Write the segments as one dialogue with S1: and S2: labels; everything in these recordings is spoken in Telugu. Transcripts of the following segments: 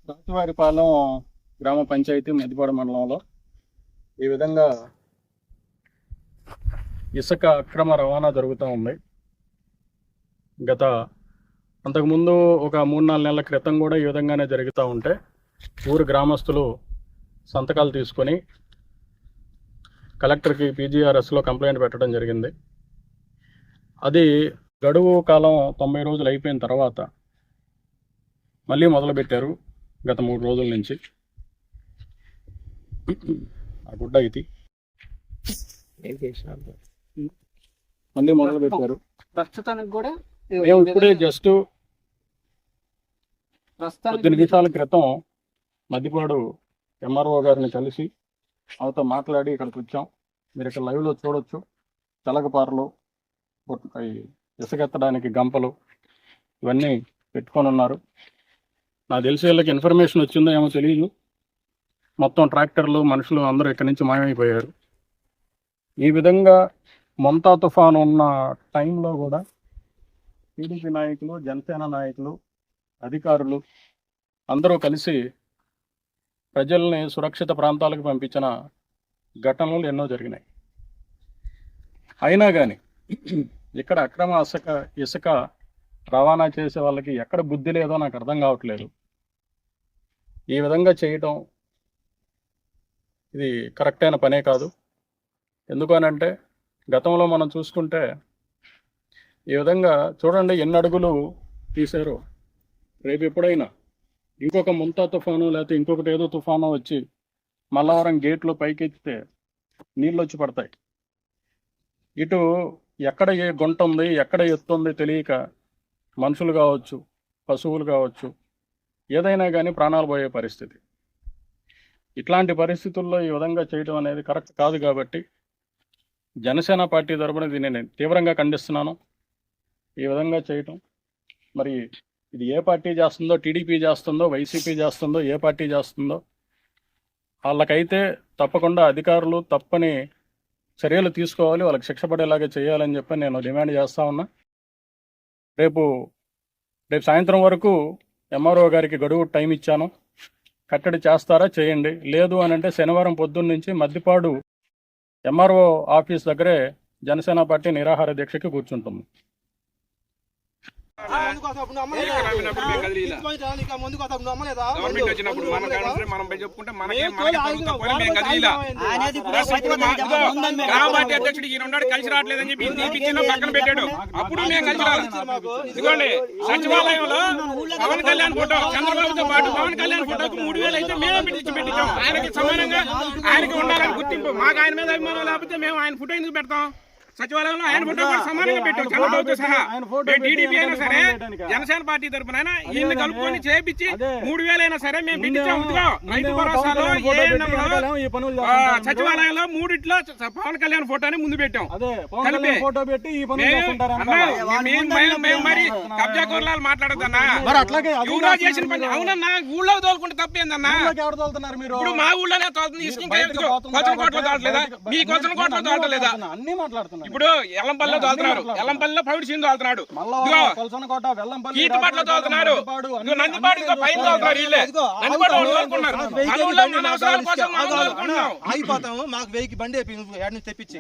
S1: రాతివారిపాలెం గ్రామ పంచాయతీ మెదిపాడు మండలంలో ఈ విధంగా ఇసుక అక్రమ రవాణా జరుగుతూ ఉంది. అంతకుముందు ఒక 3-4 నెలల క్రితం కూడా ఈ విధంగానే జరుగుతూ ఉంటే ఊరు గ్రామస్తులు సంతకాలు తీసుకొని కలెక్టర్కి PGRSలో కంప్లైంట్ పెట్టడం జరిగింది. అది గడువు కాలం 90 రోజులు అయిపోయిన తర్వాత మళ్ళీ మొదలుపెట్టారు. గత 3 రోజుల నుంచి ఆ గుడ్డ ఇది మళ్ళీ మొదలు పెట్టారు.
S2: ప్రస్తుతానికి కూడా
S1: మేము ఇప్పుడే జస్ట్ 10 నిమిషాల క్రితం మద్దిపాడు MRO గారిని కలిసి అవతో మాట్లాడి ఇక్కడికి వచ్చాం. మీరు ఇక్కడ లైవ్లో చూడొచ్చు. తెలగపారలు, ఇసుకెత్తడానికి గంపలు ఇవన్నీ పెట్టుకొని ఉన్నారు. నాకు తెలిసి వీళ్ళకి ఇన్ఫర్మేషన్ వచ్చిందో ఏమో తెలియదు. మొత్తం ట్రాక్టర్లు, మనుషులు అందరూ ఇక్కడి నుంచి మాయమైపోయారు. ఈ విధంగా మొంతా తుఫాను ఉన్న టైంలో కూడా టీడీపీ నాయకులు, జనసేన నాయకులు, అధికారులు అందరూ కలిసి ప్రజల్ని సురక్షిత ప్రాంతాలకు పంపించిన ఘటనలు ఎన్నో జరిగినాయి. అయినా కానీ ఇక్కడ అక్రమ ఇసుక రవాణా చేసే వాళ్ళకి ఎక్కడ బుద్ధి లేదో నాకు అర్థం కావట్లేదు. ఈ విధంగా చేయటం ఇది కరెక్ట్ అయిన పనే కాదు. ఎందుకనంటే గతంలో మనం చూసుకుంటే ఈ విధంగా చూడండి ఎన్ని అడుగులు తీశారో. రేపు ఎప్పుడైనా ఇంకొక ముంతా తుఫాను లేకపోతే ఇంకొకటి ఏదో తుఫాను వచ్చి మల్లవరం గేట్లు పైకెత్తితే నీళ్ళు వచ్చి పడతాయి. ఇటు ఎక్కడ ఏ గుంట ఉంది, ఎక్కడ ఎత్తు ఉంది తెలియక మనుషులు కావచ్చు, పశువులు కావచ్చు, ఏదైనా కానీ ప్రాణాలు పోయే పరిస్థితి. ఇట్లాంటి పరిస్థితుల్లో ఈ విధంగా చేయడం అనేది కరెక్ట్ కాదు. కాబట్టి జనసేన పార్టీ తరపున దీన్ని నేను తీవ్రంగా ఖండిస్తున్నాను. ఈ విధంగా చేయటం మరి ఇది ఏ పార్టీ చేస్తుందో, టీడీపీ చేస్తుందో, వైసీపీ చేస్తుందో, ఏ పార్టీ చేస్తుందో వాళ్ళకైతే తప్పకుండా అధికారులు తప్పని చర్యలు తీసుకోవాలి, వాళ్ళకి శిక్ష పడేలాగా చేయాలని చెప్పి నేను డిమాండ్ చేస్తా ఉన్నా. రేపు సాయంత్రం వరకు MRO గారికి గడువు టైం ఇచ్చాను. కట్టడి చేస్తారా చేయండి, లేదు అని అంటే శనివారం పొద్దున్న నుంచి మద్దిపాడు MRO ఆఫీస్ దగ్గరే జనసేన పార్టీ నిరాహార దీక్షకి కూర్చుంటుంది.
S3: అధ్యక్షుడు ఈయన ఉన్నాడు, కలిసి రావట్లేదని చెప్పి పక్కన పెట్టాడు. అప్పుడు మేము కలిసి రాలేదు. ఇదిగోండి సచివాలయంలో పవన్ కళ్యాణ్ ఫోటో, చంద్రబాబుతో పాటు పవన్ కళ్యాణ్ ఫోటోకు 3000 అయితే మేమే పెట్టించాం. ఆయనకి సమానంగా ఆయనకి ఉండాలని గుర్తింపు. మాకు ఆయన మీద అభిమానం లేకపోతే మేము ఆయన ఫోటో ఎందుకు పెడతాం? సచివాలయంలో ఆయన ఫోటో కూడా సమానంగా పెట్టాం, చంద్రబాబుతో సహా. టీడీపీ అయినా సరే, జనసేన పార్టీ తరఫున ఈయన కలుపుకొని చేపించి 3000 అయినా సరే మేము పెట్టించాం. రైతు భరోసాలో సచివాలయంలో 3 పవన్ కళ్యాణ్ ఫోటోని ముందు పెట్టాం. మేము మరి కబ్జా కూరలాలు మాట్లాడద్దన్నా, ఊళ్ళో చేసిన పని. అవునన్నా, ఊళ్ళో తోలుకుంటే తప్పేందన్నా? ఇప్పుడు మా ఊళ్ళోనే తోలుతుంది కొత్తల కోటలో తోలట్లేదా? మీ కొత్తల కోటలో తోలట్లేదా? అన్ని మాట్లాడుతున్నారు. ఇప్పుడు ఎల్లంపల్లిలో తోలుతున్నారు, ఎల్లంపల్లిలో పవిడి సింగ్ తోలుతున్నాడు, కీర్తిపాటలో తోలుతున్నారు, నందిపాడు పైన తోలుతున్నారు. వీళ్ళే
S4: అయిపోతాము. మాకు 1000 బండి తెప్పించి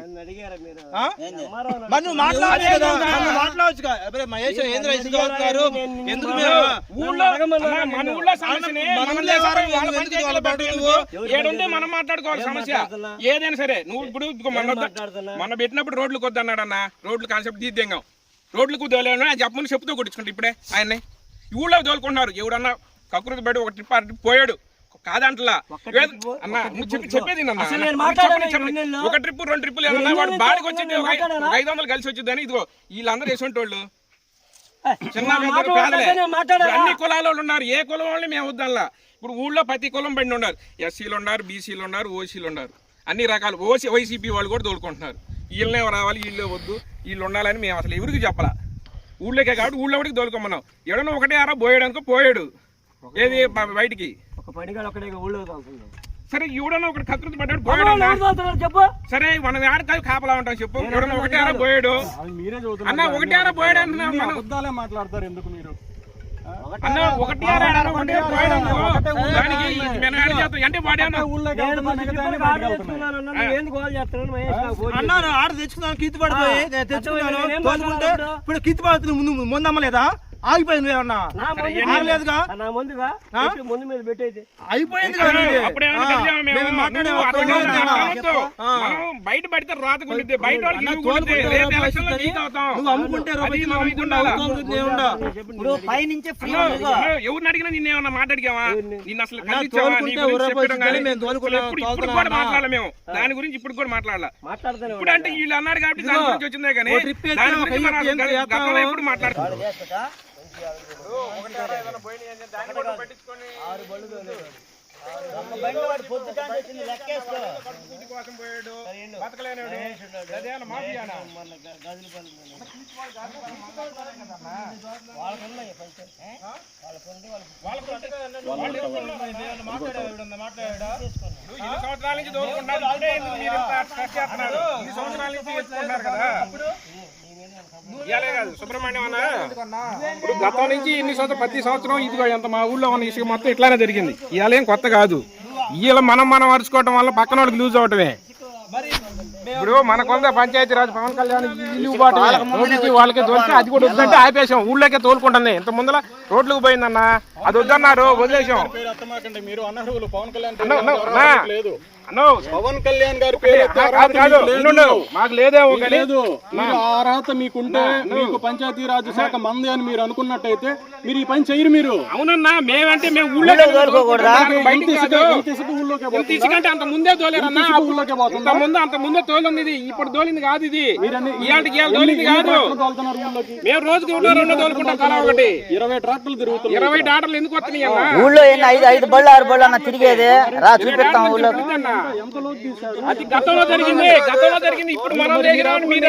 S4: మహేష్ ఎందుకు
S3: మనం మాట్లాడుకోవాలి సమస్య ఏదైనా సరే. నువ్వు ఇప్పుడు మొన్న పెట్టినప్పుడు రోడ్లు కొద్దన్నాడు అన్న, రోడ్లు కాన్సెప్ట్ తీద్దాం, రోడ్లకు తోలేను అని చెప్పమని చెప్పుతో కొట్టించుకుంటే ఇప్పుడే ఆయన్ని ఊళ్ళో తోలుకుంటున్నారు. ఎవడన్నా కకృతి బయట ఒక ట్రిప్ పోయాడు కాదంటలా అన్న, చెప్పేది ఒక ట్రిప్ 2 ట్రిప్పులు ఏమన్నా వాడు బాడికి వచ్చి 500 కలిసి వచ్చిందని. ఇదిగో వీళ్ళందరూ వేసుకుంటే వాళ్ళు చిన్న అన్ని కులాల వాళ్ళు ఉన్నారు. ఏ కులం వాళ్ళు మేము వద్దల్లా. ఇప్పుడు ఊళ్ళో ప్రతి కులం బండి ఉన్నారు. SCలు ఉన్నారు, BCలు ఉన్నారు, OCలు ఉన్నారు, అన్ని రకాలు. వైసీపీ వాళ్ళు కూడా తోలుకుంటున్నారు. వీళ్ళనే రావాలి, వీళ్ళే వద్దు, వీళ్ళు ఉండాలని మేము అసలు ఎవరికి చెప్పాలా. ఊళ్ళోకే కాబట్టి ఊళ్ళో ఒకటికి తోలుకోమన్నాం. ఎవడన్నా ఒకటే ఆరా పోయాడనుకో పోయాడు, ఏది బయటికి సరే. ఎవడన్నా ఒకటి కకృతి పడ్డాడు పోయాడు. సరే మనం ఆడకాయ కాపలా ఉంటాం చెప్పు. ఎవడన్నా ఒకటే ఆరా పోయాడు అన్న, ఒకటే ఆరా పోయాడు అంటున్నా.
S1: మాట్లాడతారు ఎందుకు మీరు?
S3: అన్న ఒకటి దానికి మెనగాడి చేస్తాం అంటే వాడేమన్నా
S4: అన్నారు ఆడ తెచ్చుకున్నాను కిత్తు పడిపోయి నేను తెచ్చుకున్నాను తోలుకుంటే ఇప్పుడు కిత్తు పడుతుంది ముందు ముందు అమ్మలేదా ఆగిపోయింది ఏమన్నా ఆగలేదుగా
S2: ముందు మీద పెట్టేది
S4: అయిపోయింది కదా ఇది. మేము
S3: బయట పడితే రాత కొట్టిద్ది బయట వాళ్ళకి ఇల్లు కొట్టిద్ది.
S4: తోలుకుంటే
S3: రేపు
S4: రూపాయి
S3: ఎలక్షన్లో
S4: వస్తుంది.
S3: నీకు అవుతాం.
S4: నువ్వు అమ్ముకుంటే
S3: అది
S4: రూపాయి
S3: మనం
S4: అమ్ముకుంటే
S3: ఉండాలా?
S4: అవుతుంది ఏముండా.
S2: ఇప్పుడు పైనుంచే ఫ్రీ
S3: ఎవరిని అడిగినా నిన్నేమన్నా మాట్లాడికావా నిన్ను అసలు
S4: అన్నా,
S3: కదిలించావా? నీ
S4: తోలుకుంటే
S3: గురించి
S4: రూపాయి
S3: చెప్పడం కానీ
S4: వస్తుంది, మేము తోలుకున్నాం,
S3: ఇప్పుడు కూడా మాట్లాడాలి మేము దాని గురించి ఇప్పుడు కూడా మాట్లాడాలి
S2: మాట్లాడుతూనే
S3: ఇప్పుడు అంటే వీళ్ళు అన్నారు కాబట్టి దాని గురించి వచ్చిందే కానీ
S4: ఓ ట్రిప్ వేస్తే
S3: దాని
S4: ఒక
S3: గురించి మనం
S4: అయ్యి
S3: అసలు
S4: ఎంత
S3: గతంలో ఎప్పుడు మాట్లాడుతున్నాం ఇన్ని సంవత్సరాల నుంచి దోచుకుంటున్నారు ఇప్పుడే ఎందుకు మీరు ఇంత స్ట్రెస్ చేస్తున్నారు? ఇన్ని సంవత్సరాల నుంచి ఎత్తుకుంటున్నారు కదా ఇయాలే కాదు సుబ్రహ్మణ్యం అన్న ఇప్పుడు గతం నుంచి ఇన్ని సంవత్సరం ప్రతి సంవత్సరం ఇదిగో ఎంత మా ఊళ్ళో ఉన్న ఇసుక మొత్తం ఇట్లానే జరిగింది ఇయాలేం కొత్త కాదు ఇవాళ మనం అరుచుకోవటం వల్ల పక్కన వాళ్ళకి లూజ్ అవటమే ఇప్పుడు మనకొంద పంచాయతీరాజ్ పవన్ కళ్యాణ్ ఇల్లు రోడ్లకి వాళ్ళకి తోలితే అది కూడా వద్దంటే ఆపేసాం ఊళ్ళోకే తోలుకుంటుంది ఇంత ముందర రోడ్లకు పోయిందన్న అది వద్దన్నారు వదిలేసాం
S1: పేరు ఎత్తమాకండి, మీరు అనర్హులు. పవన్ కళ్యాణ్
S3: అన్న,
S1: పేరు
S3: అన్న,
S1: ఎవరికి లేదు.
S3: అన్నో
S1: పవన్ కళ్యాణ్ గారి పేరు ఎత్తే
S3: కాదు
S1: అర్హత
S3: కాదు
S1: మీకు లేదు.
S3: ఉండు, మాకు లేదేమో
S1: మీకు
S3: కానీ
S1: లేదు. మీరు ఆ అర్హత మీకుంటే మీకు పంచాయతీరాజ్ శాఖ మంది అని మీరు అనుకున్నట్టయితే మీరు ఈ పని చేయరు. మీరు
S3: అవునన్నా మేమంటే మేము ఊళ్ళో
S1: ఇంత ఇసుక ఊళ్ళోకే పోతుందా?
S3: ఇసుకంటే అంత ముందే తోలేరన్నా
S1: ఇంత ఇసుక ఊళ్ళోకే పోతుందా?
S3: అంత ముందే తోలింది ఇది ఇప్పుడు తోలింది కాదు ఇది ఇవాళకి ఇవాళ తోలింది
S1: ఎన్ని
S3: కాదు
S1: ట్రాక్టర్లు తోలుతున్నారు ఊళ్ళోకి?
S3: మేము రోజుకి రెండు తోలుకుంటాం తలా ఒకటి
S1: 20 ట్రాక్టర్లు తిరుగుతున్నాయి.
S3: 20 డాటర్లు ఎందుకు వస్తున్నాయి అన్న
S5: ఊళ్ళో ఎన్ని ఐదు బళ్ళు 6 బళ్ళు అన్న తిరిగేది రా చూపిస్తాం ఊళ్ళో
S1: ఎంత లోతు తీశారు?
S3: అది గతంలో జరిగింది ఇప్పుడు మనం దగ్గర మీరు